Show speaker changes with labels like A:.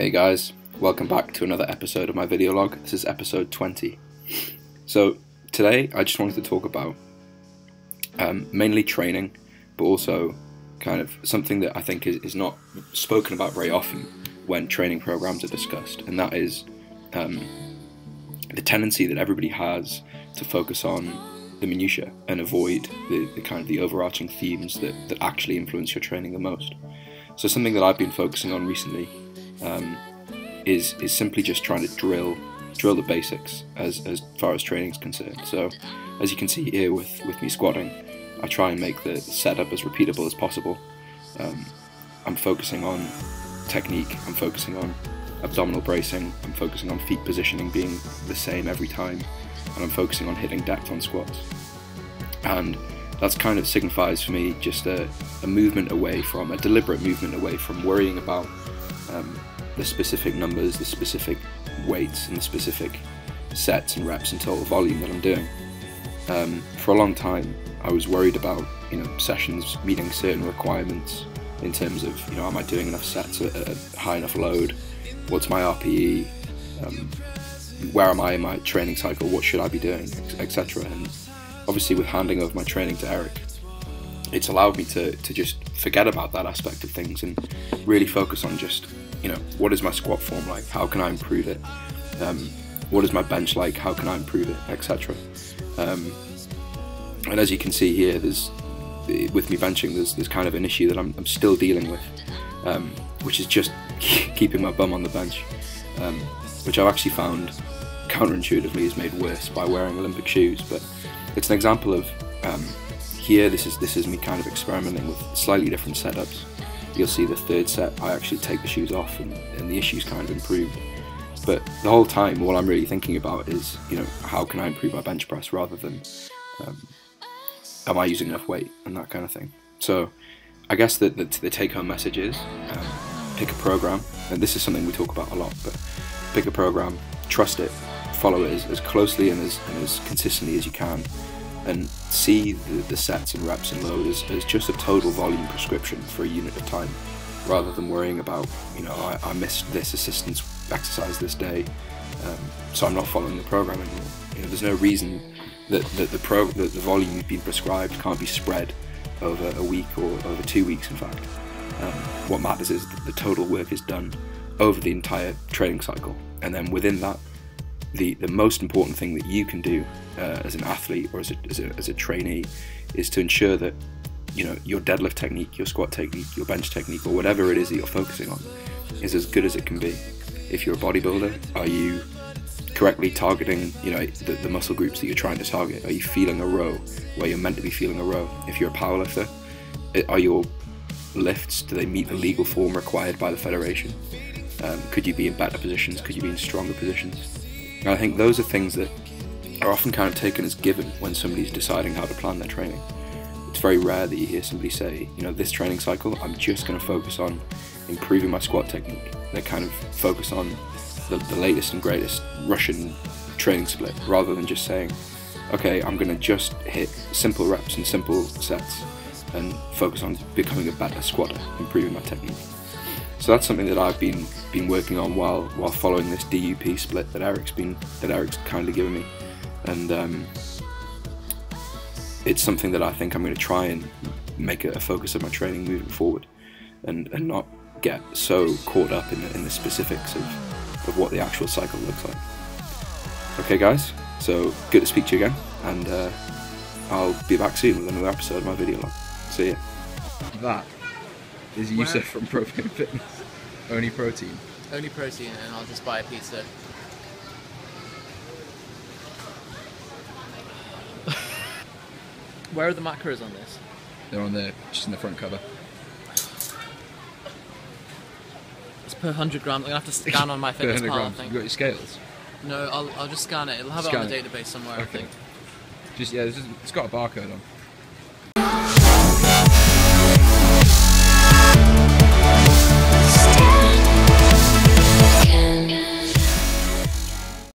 A: Hey guys, welcome back to another episode of my video log. This is episode 20. So today I just wanted to talk about mainly training, but also kind of something that I think is not spoken about very often when training programs are discussed, and that is the tendency that everybody has to focus on the minutiae and avoid the kind of the overarching themes that actually influence your training the most. So something that I've been focusing on recently is simply just trying to drill the basics as far as training is concerned. So as you can see here with me squatting, I try and make the setup as repeatable as possible. I'm focusing on technique, I'm focusing on abdominal bracing, I'm focusing on feet positioning being the same every time, and I'm focusing on hitting depth on squats. And that's kind of signifies for me just a movement away from, a deliberate movement away from worrying about the specific numbers, the specific weights, and the specific sets and reps and total volume that I'm doing. For a long time, I was worried about sessions meeting certain requirements in terms of am I doing enough sets at a high enough load? What's my RPE? Where am I in my training cycle? What should I be doing, etc. And obviously, with handing over my training to Eric, it's allowed me to just forget about that aspect of things and really focus on just what is my squat form like? How can I improve it? What is my bench like? How can I improve it, etc. And as you can see here, with me benching, there's kind of an issue that I'm still dealing with, which is just keeping my bum on the bench, which I've actually found counterintuitively is made worse by wearing Olympic shoes. But it's an example of here. This is me kind of experimenting with slightly different setups. You'll see the third set I actually take the shoes off and the issues kind of improved. But the whole time, all I'm really thinking about is how can I improve my bench press rather than am I using enough weight and that kind of thing. So I guess that the take-home message is pick a program, and this is something we talk about a lot, but pick a program, trust it, follow it as closely and as consistently as you can, and see the sets and reps and loads as just a total volume prescription for a unit of time, rather than worrying about I missed this assistance exercise this day, so I'm not following the program anymore. There's no reason that the volume you've been prescribed can't be spread over a week or over 2 weeks. In fact, what matters is that the total work is done over the entire training cycle, and then within that, the most important thing that you can do as an athlete or as a trainee is to ensure that your deadlift technique, your squat technique, your bench technique, or whatever it is that you're focusing on is as good as it can be. If you're a bodybuilder, are you correctly targeting the muscle groups that you're trying to target? Are you feeling a row where you're meant to be feeling a row? If you're a powerlifter, are your lifts, do they meet the legal form required by the federation? Could you be in better positions? Could you be in stronger positions? And I think those are things that are often kind of taken as given when somebody's deciding how to plan their training. It's very rare that you hear somebody say, this training cycle, I'm just going to focus on improving my squat technique. They kind of focus on the latest and greatest Russian training split, rather than just saying, okay, I'm going to just hit simple reps and simple sets and focus on becoming a better squatter, improving my technique. So that's something that I've been working on while following this DUP split that Eric's kindly given me, and it's something that I think I'm going to try and make a focus of my training moving forward, and not get so caught up in the specifics of what the actual cycle looks like. Okay guys, so good to speak to you again, and I'll be back soon with another episode of my video log. See ya.
B: That is Yusuf from Propanefitness. Only protein.
C: Only protein, and I'll just buy a pizza. Where are the macros on this?
B: They're just in the front cover.
C: It's per 100 grams. I'm gonna have to scan on my fitness pal, I think.
B: You got your scales?
C: No, I'll just scan it. It'll have it on the database somewhere,
B: Okay.
C: I think.
B: It's got a barcode on.